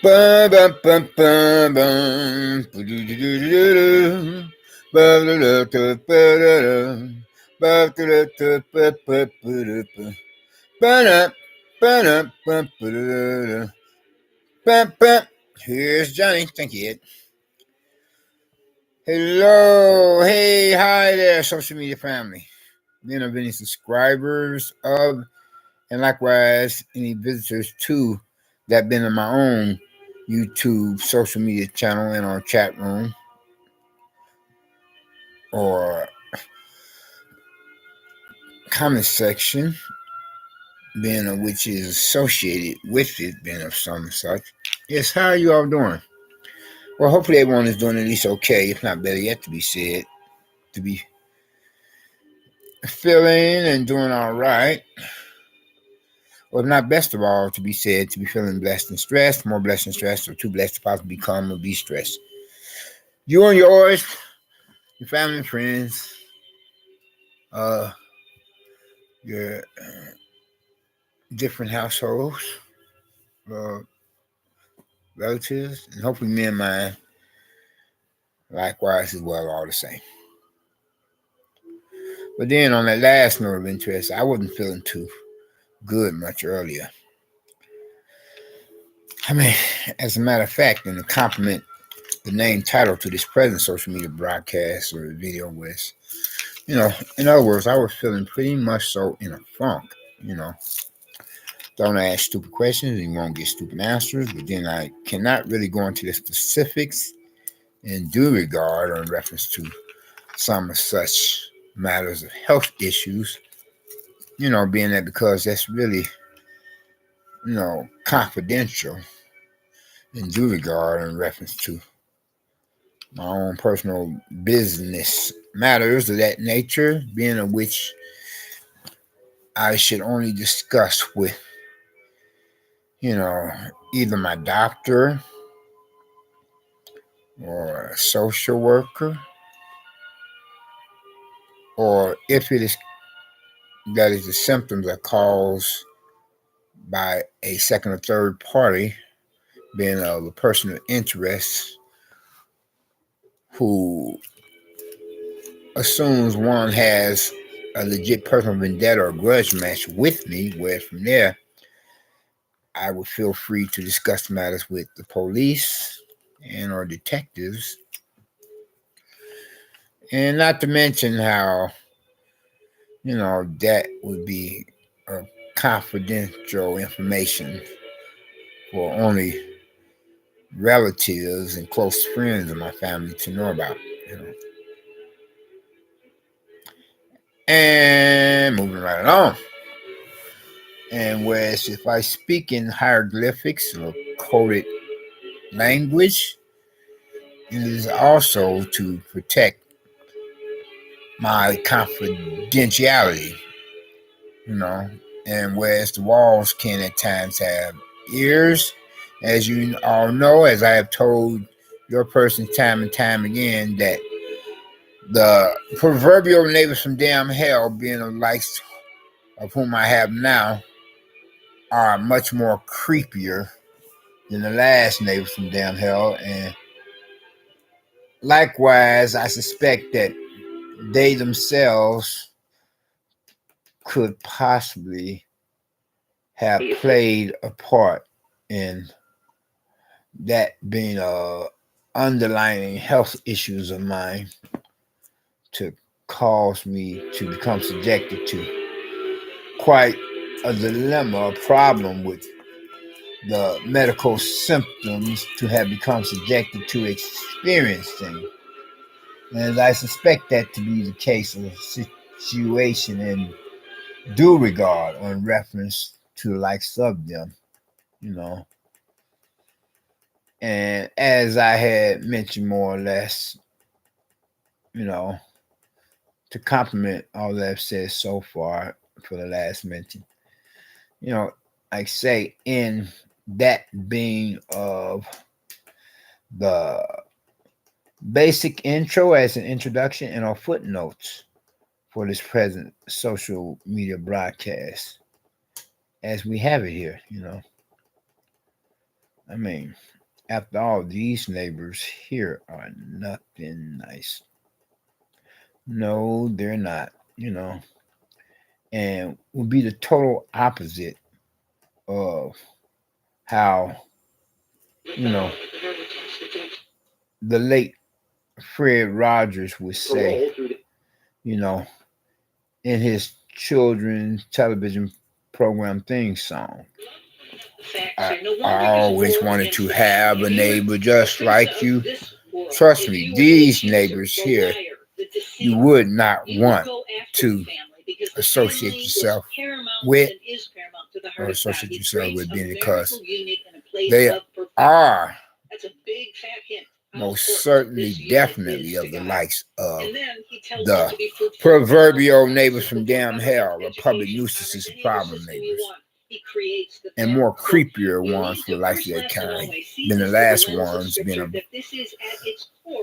Bum, bum, bum, bum, bum. Ba-do-do-do-do-do. Ba-da-da-da-ba-da-da. Ba-da-da-da-ba-ba-ba-da-ba. Ba-da, ba-da, ba-ba-da-da-da. Bum, bum. Here's Johnny. Thank you. Hello. Hey, hi there, social media family. Then of any subscribers of, and likewise any visitors to that been in my own YouTube social media channel in our chat room or comment section, being of which is associated with it, being of some such. Yes, how are you all doing? Well, hopefully everyone is doing at least okay, if not better yet to be said, to be feeling and doing all right. Or if not best of all, to be said, to be feeling blessed and stressed, more blessed and stressed, or too blessed to possibly become or be stressed. You and yours, your family and friends, your different households, uh, relatives, and hopefully me and mine, likewise as well, all the same. But then on that last note of interest, I wasn't feeling too good much earlier. I mean, as a matter of fact, and to compliment the name title to this present social media broadcast or video was, in other words, I was feeling pretty much so in a funk, Don't ask stupid questions and you won't get stupid answers, but then I cannot really go into the specifics in due regard or in reference to some of such matters of health issues, being that because that's really, confidential in due regard in reference to my own personal business matters of that nature, being of which I should only discuss with, either my doctor or a social worker, or if it is that is the symptoms are caused by a second or third party, being of a person of interest who assumes one has a legit personal vendetta or grudge match with me, where from there I would feel free to discuss matters with the police and or detectives, and not to mention how that would be confidential information for only relatives and close friends of my family to know about. And moving right along. And whereas if I speak in hieroglyphics or coded language, it is also to protect my confidentiality, and whereas the walls can at times have ears, as you all know, as I have told your person time and time again, that the proverbial neighbors from damn hell, being the likes of whom I have now, are much more creepier than the last neighbors from damn hell. And likewise, I suspect that they themselves could possibly have played a part in that being underlying health issues of mine to cause me to become subjected to quite a dilemma, a problem with the medical symptoms to have become subjected to experiencing. And I suspect that to be the case of the situation in due regard or in reference to the likes of them, And as I had mentioned more or less, to complement all that I've said so far for the last mention, like say in that being of the basic intro as an introduction and our footnotes for this present social media broadcast as we have it here, I mean, after all, these neighbors here are nothing nice. No, they're not, and would be the total opposite of how, you know, the late Fred Rogers would say, you know, in his children's television program theme song. I always wanted to have a neighbor just like you. Trust me, these neighbors here, you would not want to associate yourself with or associate yourself with being because they are most certainly, definitely of the likes of the proverbial neighbors from damn hell, the public nuisances and problem neighbors, and more creepier ones for the likes of that kind than the last ones, being of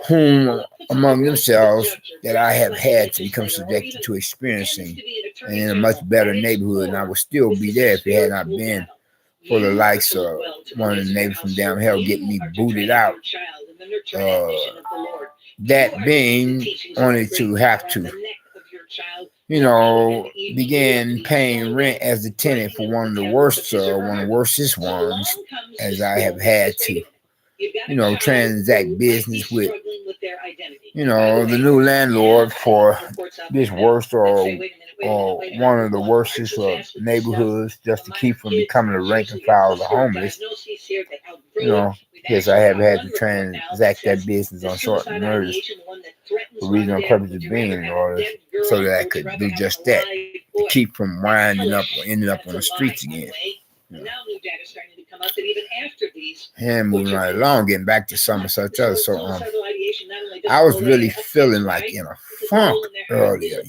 whom among themselves that I have had to become subjected to experiencing, and in a much better neighborhood, and I would still be there if it had not been for the likes of one of the neighbors from down hell getting me booted out. That being only to have to, begin paying rent as a tenant for one of the worstest ones, as I have had to, transact business with, the new landlord for this worst or one of the worstest neighborhoods, just to keep from becoming a rank and file of the homeless. Yes, I have had to transact that business on short notice for reason or purpose of being in order so that I could do just that, to keep from winding up or ending up on the streets again. And moving right along, getting back to some of such others. So I was really feeling like in a funk earlier,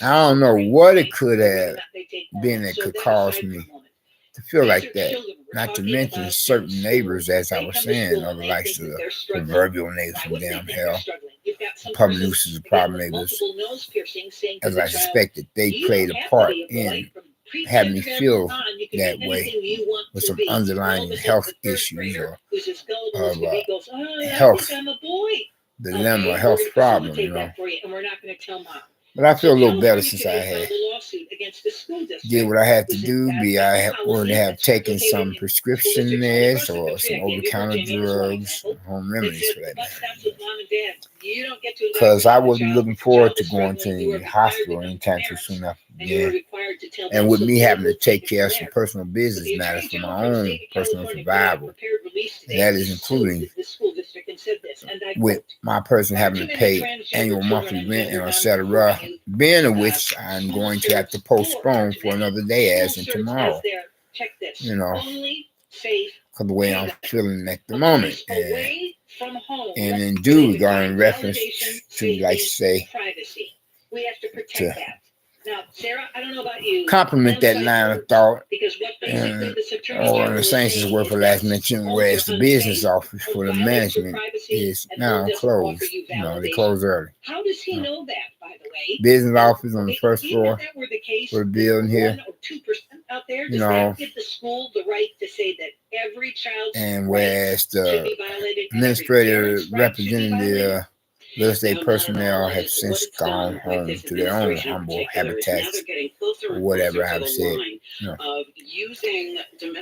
I don't know what it could have been that could cause me to feel like that. Not to mention certain neighbors, as I was saying, or the likes of the proverbial neighbors from damn hell, the public nuisance and problem neighbors, as I suspected, they played a part in having me feel that way with some underlying health issues or of health dilemma, health problem, But I feel a little better since I did what I had to do. I would have taken some prescription meds or some over-the-counter drugs, home remedies for that matter. Because I wasn't looking forward to going to the hospital anytime too soon after again. And with me having to take care of some personal business matters for my own personal survival, and that is including with my person having to pay annual monthly rent and etc., being of which I'm going to have to postpone for another day as in tomorrow, because the way I'm feeling at the moment. And in due regard in reference to, like say, to complement that line of thought, or in the Saints' word for last mention, whereas the business office for the management is now closed. They close early. How does he know that, by the way? Business office on the first floor for the building here. Give the school the right to say that every child's and whereas the administrative representative real estate personnel have since gone home to their own humble habitats, or whatever I've said.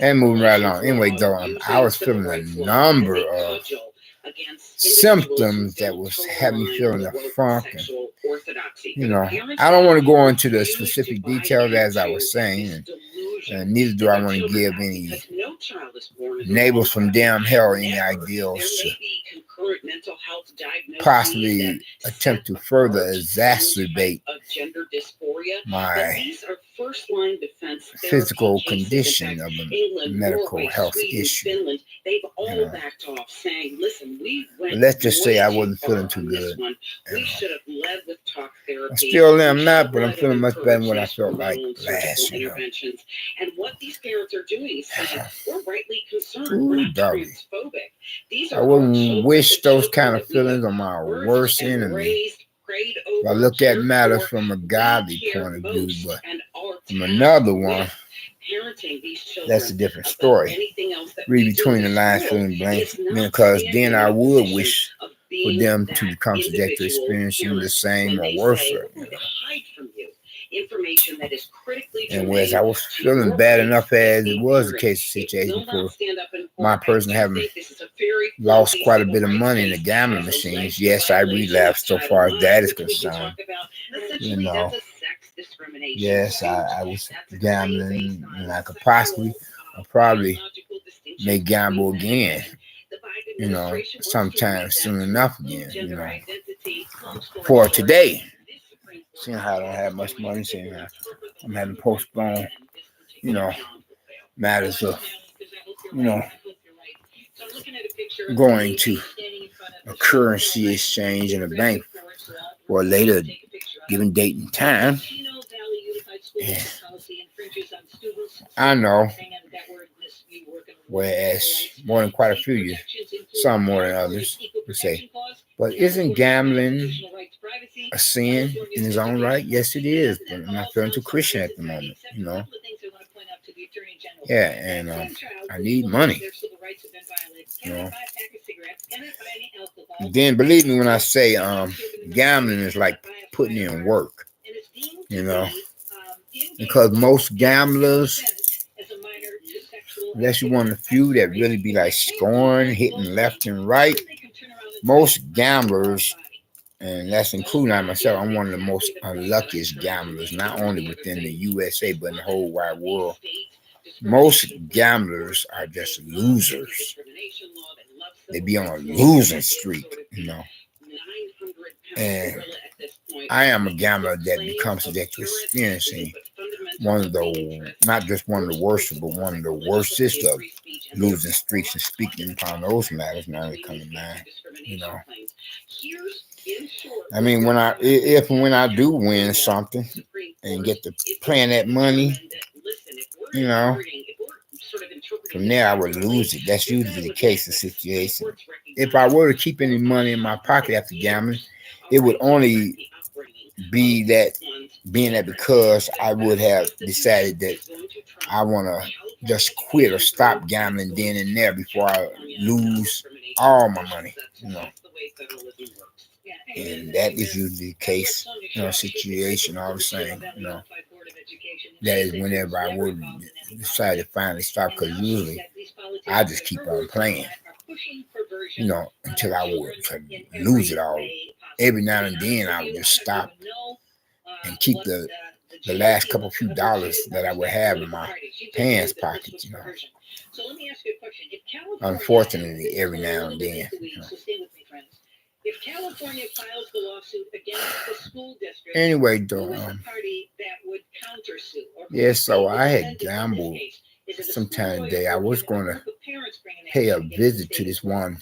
And moving right along. Anyway, though, I was feeling a number of symptoms that was having me feeling the funk. And, I don't want to go into the specific details as I was saying, and neither do I want to give any neighbors from damn hell any ideals to possibly attempt to further exacerbate my physical condition of a medical health issue. But let's just say I wasn't feeling too good. I still am not, but I'm feeling much better than what I felt like last year. And what these parents are doing is saying we're rightly concerned. We're not transphobic. I wouldn't wish those kind of feelings on my worst enemy. I look at matters from a godly point of view, but from another one, That's a different story. Read between the lines, filling blanks, because then I would wish for them to become subject to experiencing the same or worse. And whereas I was feeling bad enough as it was the case of situation for my person having lost quite a bit of money in the gambling machines, yes, I relapsed so far as that is concerned. You know, yes, I was gambling, and I could possibly, or probably, may gamble again. Sometime soon enough again. For today, seeing how I don't have much money, seeing how I'm having postponed, matters of, going to a currency exchange in a bank for a later given date and time. And I know, whereas more than quite a few years, some more than others would say, but isn't gambling a sin in its own right? Yes, it is. But I'm not feeling too Christian at the moment, Yeah, and I need money. Then believe me when I say gambling is like putting in work, because most gamblers, unless you're one of the few that really be like scoring, hitting left and right, most gamblers, and that's including myself, I'm one of the most unluckiest gamblers, not only within the USA, but in the whole wide world. Most gamblers are just losers. They be on a losing streak, And I am a gambler that becomes subject to experiencing one of the, not just one of the worst, but one of the worstest of losing streaks. And speaking upon those matters, now they come to mind, I mean, when I do win something and get to playing that money, from there I would lose it. That's usually the case of situation. If I were to keep any money in my pocket after gambling, it would only be that being that because I would have decided that I want to just quit or stop gambling then and there before I lose all my money, And that is usually the case, situation all the same, That is whenever I would decide to finally stop, because usually I just keep on playing, until I would lose it all. Every now and then I would just stop and keep the last couple few dollars that I would have in my pants pockets, Unfortunately, every now and then. If California files the lawsuit against the school district, anyway, though, so I had gambled sometime today. I was going to pay a visit to this one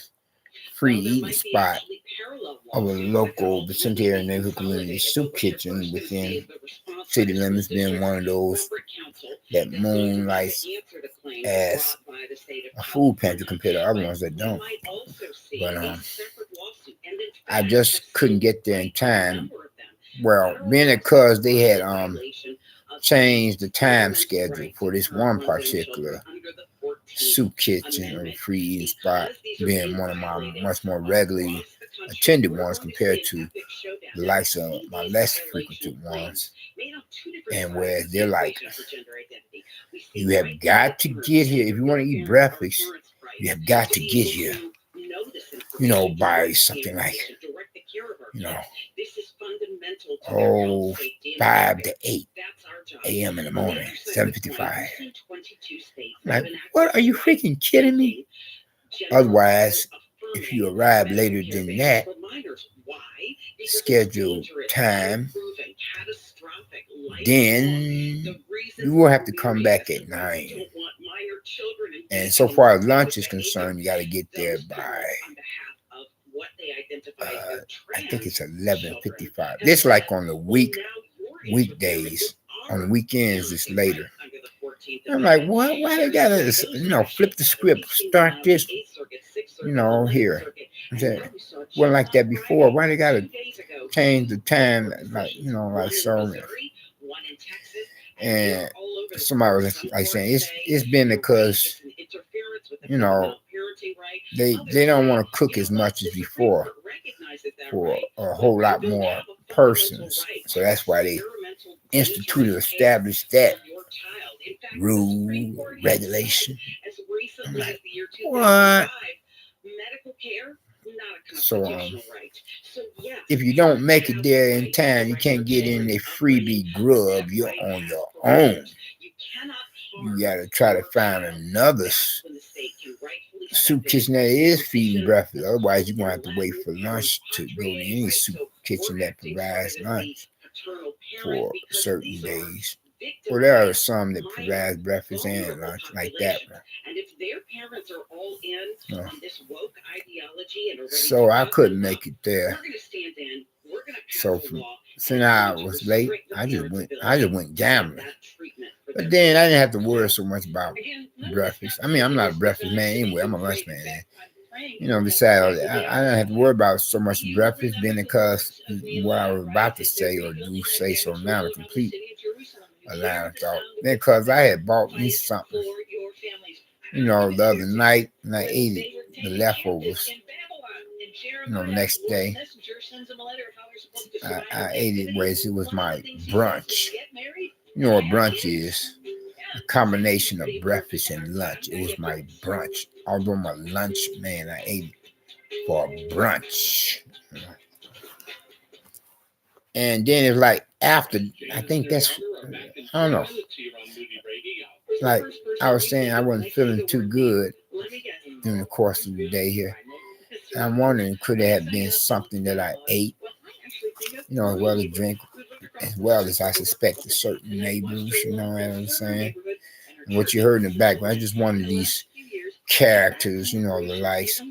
free eating spot of a local vicinity neighborhood community soup kitchen within city limits, being one of those that moonlights as a food pantry compared to other ones that don't. But I just couldn't get there in time. Well, being because they had changed the time schedule for this one particular soup kitchen or free eating spot, being one of my much more regularly attended ones compared to the likes of my less frequented ones. And where they're like, you have got to get here. If you want to eat breakfast, you have got to get here, by something like, 5 to 8 a.m. in the morning, 7:55. Like, what? Are you freaking kidding me? Otherwise, if you arrive later than that scheduled time, then you will have to come back at 9. And so far as lunch is concerned, you got to get there by I think it's 11:55. This like on the weekdays. On the weekends, it's later. I'm like, what? Why they gotta, flip the script, start this, here? I said, wasn't like that before. Why they gotta change the time, like so? And somebody was like saying it's been because they don't want to cook as much as before for a whole lot more persons. So that's why they instituted, established that rule, regulation. I'm like, what? So if you don't make it there in time, you can't get in a freebie grub. You're on your own. You gotta try to find another soup kitchen that is feeding breakfast. Otherwise, you're gonna have to wait for lunch to go to any soup kitchen that provides lunch for certain days. Well, there are some that provides breakfast and lunch, like that one. So I couldn't make it there. So since I was late, I just went gambling. But then I didn't have to worry so much about breakfast. I mean, I'm not a breakfast man anyway. I'm a lunch man. Besides, I don't have to worry about so much breakfast, being because what I was about to say or do say so now to complete a line of thought. Because I had bought me something, the other night, and I ate it, the leftovers. Next day, I ate it whereas it was my brunch. You know what brunch is? A combination of breakfast and lunch. It was my brunch. Although I'm a lunch man, I ate it for brunch. And then it's like after, I think that's, I don't know. Like I was saying, I wasn't feeling too good during the course of the day here. And I'm wondering, could it have been something that I ate, as well as drink, as well as I suspect certain neighbors, you know what I'm saying? And what you heard in the background, just one of these characters, the likes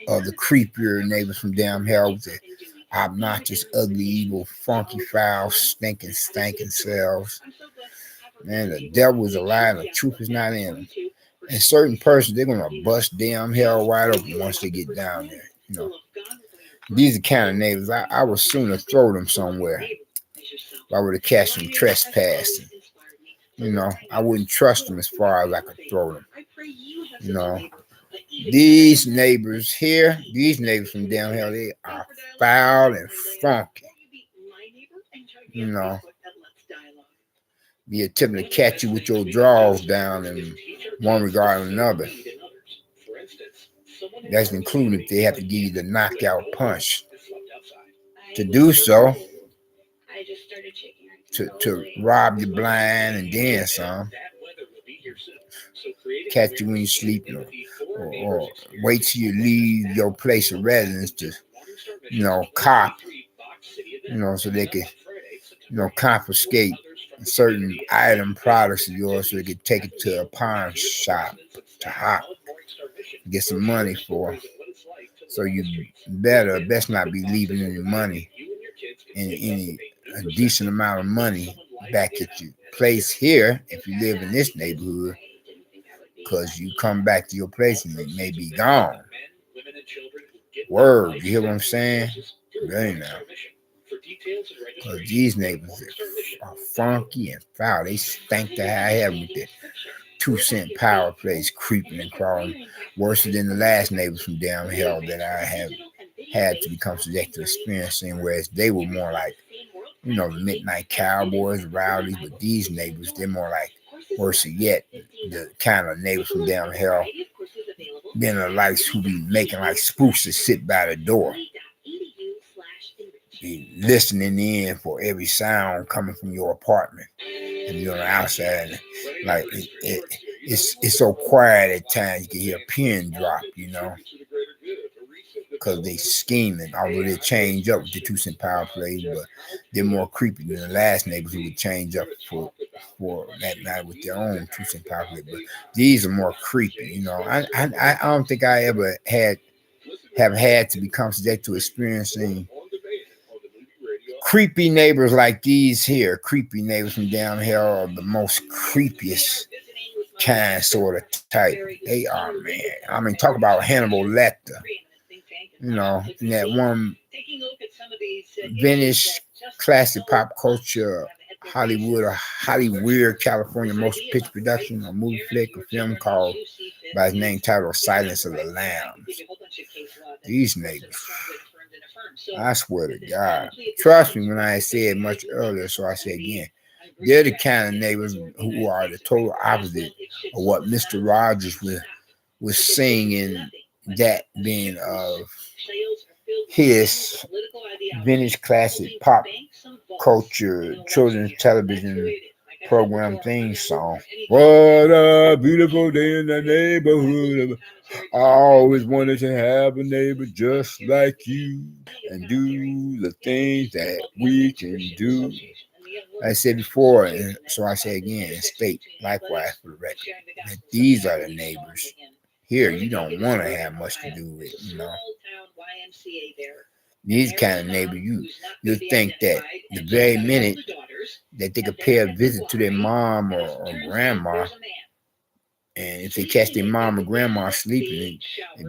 of the creepier neighbors from down here with the obnoxious, ugly, evil, funky, foul, stinking selves. Man, the devil is a lie and the truth is not in them. And certain persons, they're going to bust damn hell wide open once they get down there. These are the kind of neighbors, I would sooner throw them somewhere if I were to catch them trespassing. I wouldn't trust them as far as I could throw them. These neighbors here, these neighbors from down here, they are foul and funky. Be attempting to catch you with your drawers down in one regard or another. That's included if they have to give you the knockout punch. To do so, to rob you blind and then some. Catch you when you're sleeping, or wait till you leave your place of residence to, cop, so they could, confiscate certain item products of yours so they could take it to a pawn shop to hop, get some money for. So you best not be leaving any money, any a decent amount of money back at your place here if you live in this neighborhood, because you come back to your place and it may be gone. Word, you hear what I'm saying? Really now. Because these neighbors are funky and foul. They stink to high heaven with their 2-cent power plays creeping and crawling, worse than the last neighbors from down here that I have had to become subject to experiencing, whereas they were more like, the midnight cowboys, rowdies, but these neighbors, they're more like, worse yet, the kind of neighbors from down here, being the likes who be making like spruces sit by the door, be listening in for every sound coming from your apartment, and you're on the outside, like it's so quiet at times you can hear a pin drop, because they scheming, although they change up with the 2-cent power plays, but they're more creepy than the last neighbors who would change up for that night with their own 2-cent power play. But these are more creepy, I don't think I ever have had to become subject to experiencing creepy neighbors like these here. Creepy neighbors from down here are the most creepiest kind, sort of type. They are, man. I mean, talk about Hannibal Lecter. In that one vintage classic pop culture Hollywood or Hollyweird, California motion picture production, a movie flick, a film called by his name titled Silence of the Lambs. These neighbors, I swear to God. Trust me when I said much earlier, so I say again, they're the kind of neighbors who are the total opposite of what Mr. Rogers was saying in that being of his vintage classic pop culture children's television program theme song. What a beautiful day in the neighborhood. I always wanted to have a neighbor just like you and do the things that we can do. I said before, and so I say again, and state likewise for the record, that these are the neighbors here you don't want to have much to do with, you know. These kind of neighbors, you think that the very minute that they could pay a visit to their mom or grandma, and if they catch their mom or grandma sleeping, they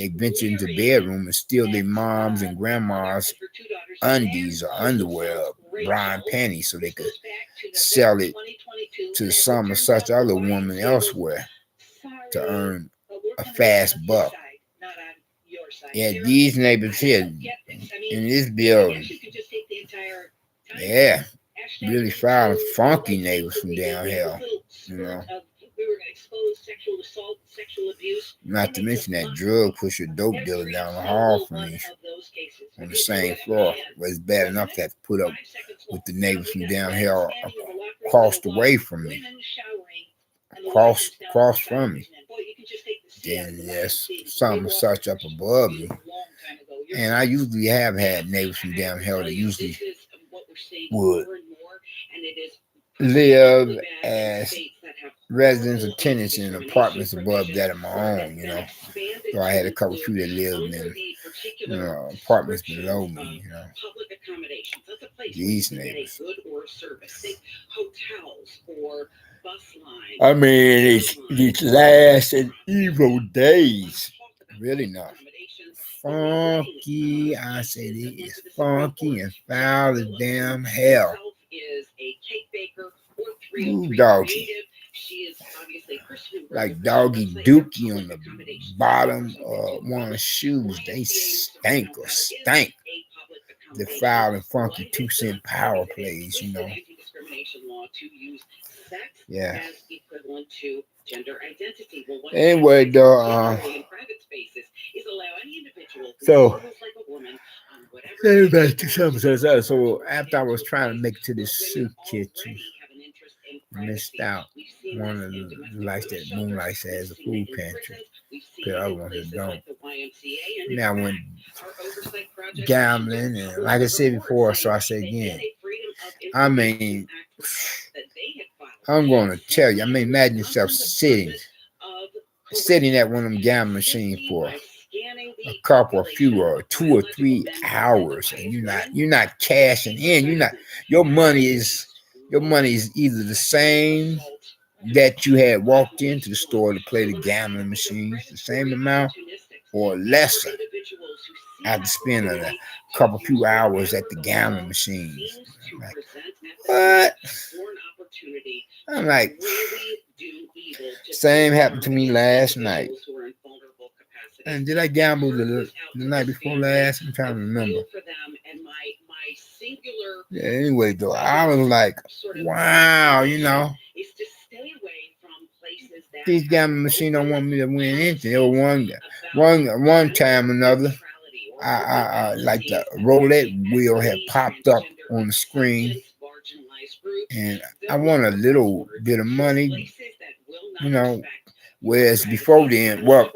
venture into the bedroom and steal their moms and grandmas' undies or underwear, or bra and panties, so they could sell it to some or such other woman elsewhere to earn a fast buck. Yeah, these neighbors here in this building, yeah, really foul and funky neighbors from down here, you know. Not to mention that drug pusher dope dealer down the hall from me on the same floor. But it's bad enough to have to put up with the neighbors from down here across the way from me. Across from me. Then there's some such up above me. And I usually have had neighbors from down here that usually would live as residents or tenants in apartments above that of my own, you know. So I had a couple few that lived in, you know, apartments below me, you know. These neighbors. I mean, these last and evil days. Really not. Funky, I said it is funky and foul as damn hell. Ooh, doggy. Like doggy dookie on the bottom of one's shoes. They stink or stank. The foul and funky 2-cent power plays, you know. Yeah. Anyway, though, so back to something else. So after I was trying to make it to this soup kitchen, I missed out one of the lights that Moonlight has a food pantry. The other ones that don't. Now I went gambling, and like I said before, so I say again. I mean, I'm going to tell you. I mean, imagine yourself sitting at one of them gambling machines for a couple, a few, or 2 or 3 hours, and you're not cashing in. Your money is either the same that you had walked into the store to play the gambling machines, the same amount, or lesser after spending a couple few hours at the gambling machines. Like, what? I'm like, same happened to me last night. And did I gamble the night before last? I'm trying to remember. Yeah, anyway, though, I was like, wow, you know, these gambling machines don't want me to win anything. There was one time or another, I like the roulette wheel had popped up on the screen, and I won a little bit of money, you know. Whereas before then, well,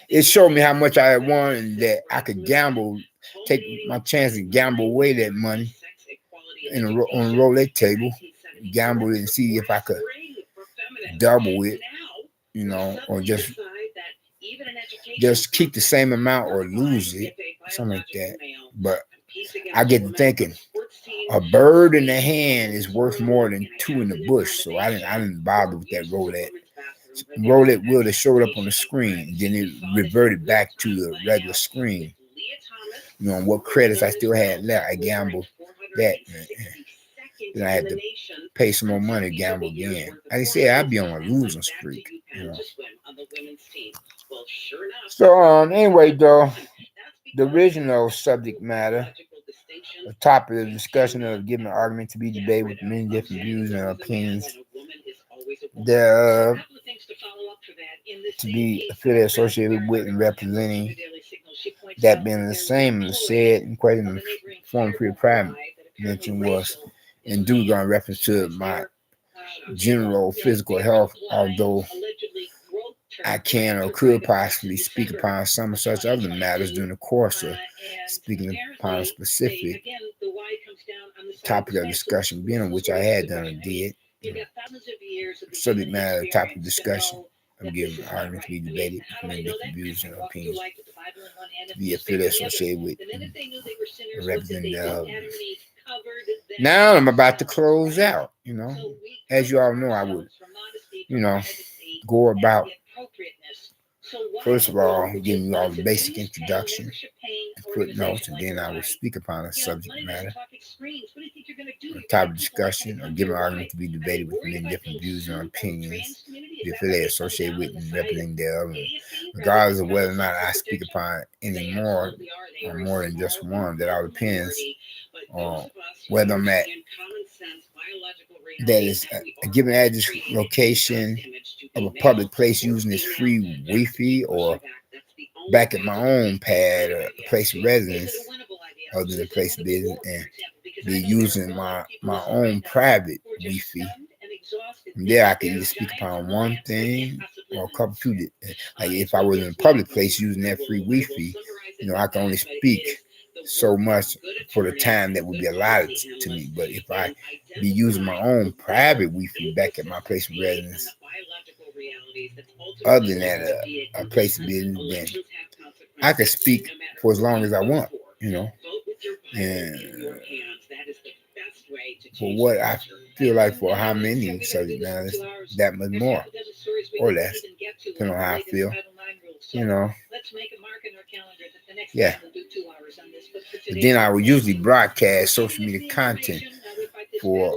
it showed me how much I had won and that I could gamble, take my chance and gamble away that money on a roulette table, gamble it and see if I could double it, you know, or just keep the same amount or lose it, something like that. But I get to thinking, a bird in the hand is worth more than 2 in the bush, so I didn't bother with that roulette wheel that showed up on the screen. Then it reverted back to the regular screen. You know, what credits I still had left. I gambled that. Then I had to pay some more money to gamble again. I say I'd be on a losing streak, you know. So anyway, though, the original subject matter, the topic of discussion of giving an argument to be debated with many different views and opinions, the to be affiliated, associated with, and representing that being the same as said and quite in the form of prime mentioned was in due on reference to my general physical health, although I can or could possibly speak upon some such other matters during the course of speaking upon a specific topic of discussion, being on which I had done and did. Subject matter, topic of discussion. I'm giving arguments to be debated between different views and opinions, to be affiliated, associated with, and representing. Now I'm about to close out. You know, as you all know, I would, you know, go about. First of all, giving you all the basic introduction and footnotes, and then I will speak upon a subject matter, a topic of discussion, or give an argument to be debated with many different views and opinions, the affiliate associated with and representing thereof, and regardless of whether or not I speak upon any more or more than just one, that all depends on whether I'm at that is a given address location of a public place using this free Wi-Fi, or back at my own pad or place of residence other than place of business, and be using my own private Wi-Fi. From there, I can either speak upon one thing or a couple two. Like if I was in a public place using that free Wi-Fi, you know, I can only speak so much for the time that would be allotted to me. But if I be using my own private Wi-Fi back at my place of residence, other than that, a place of business, then I can speak for as long as I want, you know. And for what I feel like, for how many subject matters, that much more or less, depending on how I feel, you know. Yeah. But then I would usually broadcast social media content for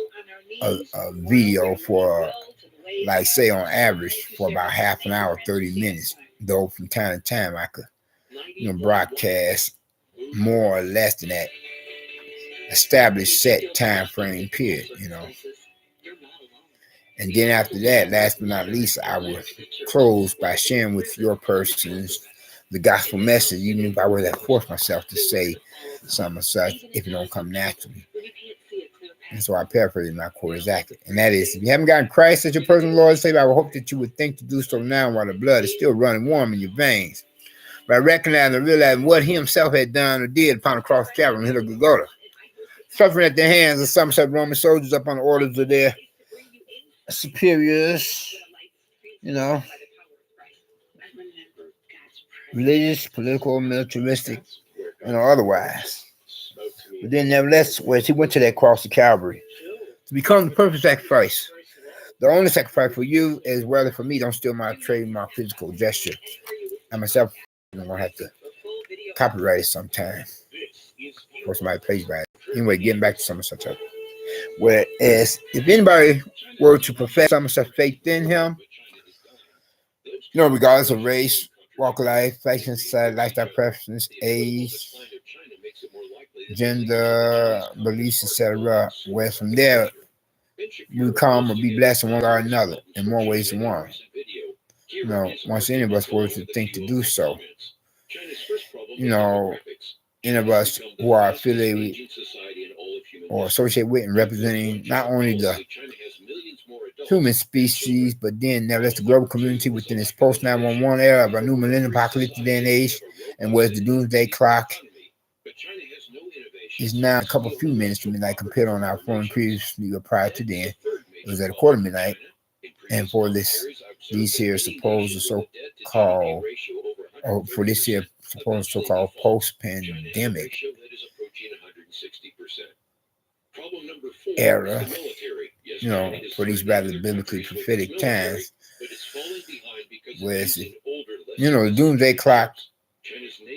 a video for, like, say on average, for about half an hour, 30 minutes. Though from time to time I could, you know, broadcast more or less than that established set time frame period, you know. And then after that, last but not least, I would close by sharing with your persons the gospel message, even if I were to force myself to say something such, if it don't come naturally. And so I paraphrase my quote exactly. And that is, if you haven't gotten Christ as your personal Lord and Savior, I would hope that you would think to do so now while the blood is still running warm in your veins. By recognizing and realizing what he himself had done or did upon the cross of Calvary and Hill of Golgotha, suffering at the hands of some such Roman soldiers upon the orders of their superiors, you know, religious, political, militaristic, you know, otherwise. But then, nevertheless, he went to that cross of Calvary to become the perfect sacrifice. The only sacrifice for you, as well as for me, don't steal my trademark physical gesture. I myself, I'm going to have to copyright it sometime, or somebody plays by it. Anyway, getting back to some of such. Whereas, if anybody were to profess some such faith in him, you know, regardless of race, walk of life, fashion, society, lifestyle preference, age, gender, beliefs, etc., where from there we come or be blessed in one way or another, in more ways than one. You know, once any of us were to think to do so, you know, any of us who are affiliated with or associated with and representing not only the human species, but then now that's the global community within this post 911 era of a new millennium apocalyptic day and age, and whereas the doomsday clock is now a couple few minutes to midnight compared on our phone previously or prior to then, it was at a quarter midnight, and for these here supposed so-called, or for this here supposed so-called post-pandemic era, you know, for these rather biblically prophetic times, whereas, you know, the doomsday clock,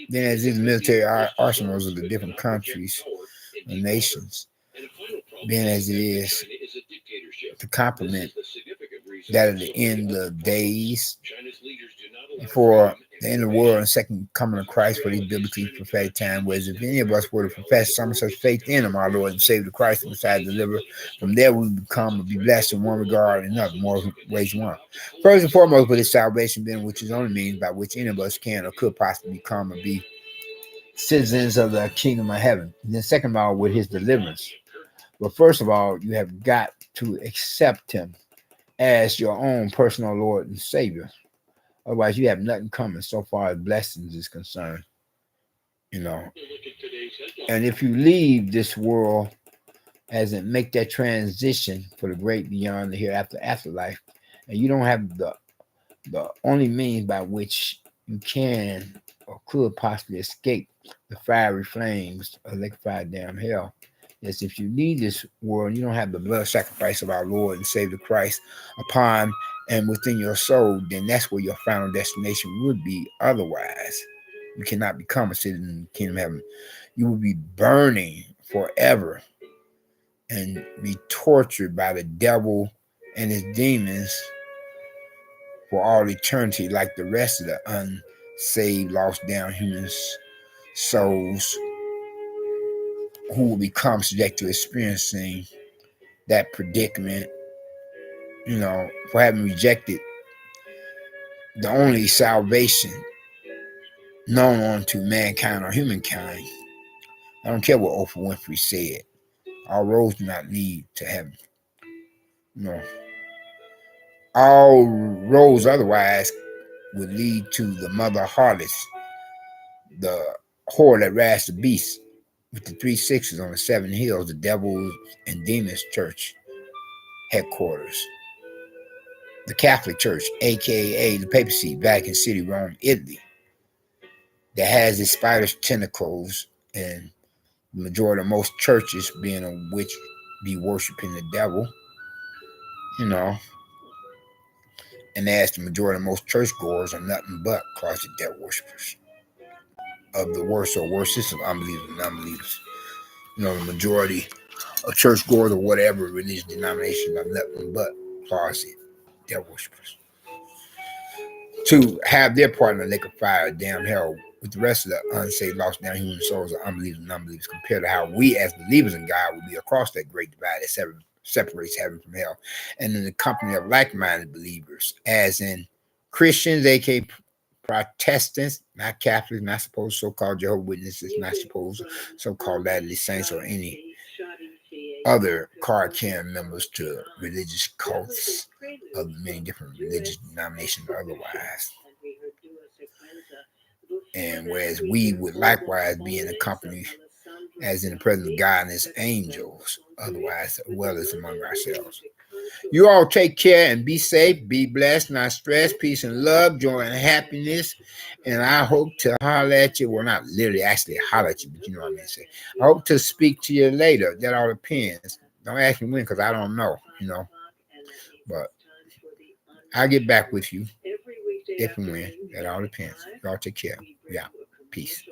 then as these military arsenals of the different countries and nations, being as it is, to complement that at the end of days, before the end of the world and second coming of Christ for these biblically prophetic time, whereas if any of us were to profess some such faith in him, our Lord and Savior Christ, and Messiah deliver, from there we become and be blessed in one regard and another, more ways than one. First and foremost, with his salvation being which is only means by which any of us can or could possibly become or be citizens of the kingdom of heaven. And then second of all, with his deliverance. But first of all, you have got to accept him as your own personal Lord and Savior. Otherwise, you have nothing coming so far as blessings is concerned. And if you leave this world as it make that transition for the great beyond the hereafter afterlife, and you don't have the only means by which you can or could possibly escape the fiery flames of liquefied damn hell, is if you leave this world and you don't have the blood sacrifice of our Lord and Savior Christ upon and within your soul, then that's where your final destination would be. Otherwise, you cannot become a citizen in the kingdom of heaven. You will be burning forever and be tortured by the devil and his demons for all eternity, like the rest of the unsaved, lost down human souls who will become subject to experiencing that predicament, for having rejected the only salvation known unto mankind or humankind. I don't care what Oprah Winfrey said. All roads do not lead to heaven. No. All roads otherwise would lead to the mother harlots, the whore that raised the beast with the 3 sixes on the 7 hills, the devils and demons church headquarters. The Catholic Church, aka the papacy, Vatican City, Rome, Italy, that has its spider's tentacles, and the majority of most churches being a witch be worshiping the devil, and as the majority of most churchgoers are nothing but closet devil worshippers of the worst or worstest of unbelievers and unbelievers. The majority of churchgoers or whatever religious denomination are nothing but closet devil worshippers. To have their part in the lake of fire, damn hell, with the rest of the unsaved, lost down human souls of unbelievers and unbelievers, compared to how we as believers in God will be across that great divide that separates heaven from hell, and in the company of like-minded believers, as in Christians, aka Protestants, not Catholics, not supposed so-called Jehovah's Witnesses, not supposed so-called Latter-day Saints, or any other card-carrying members to religious cults of many different religious denominations or otherwise. And whereas we would likewise be in a company as in the presence of God and his angels, otherwise, as well as among ourselves. You all take care and be safe, be blessed, not stressed, peace and love, joy and happiness. And I hope to holler at you. Well, not literally actually holler at you, but you know what I mean to say. I hope to speak to you later. That all depends. Don't ask me when, because I don't know, But I'll get back with you if and when. That all depends. Y'all take care. Yeah. Peace.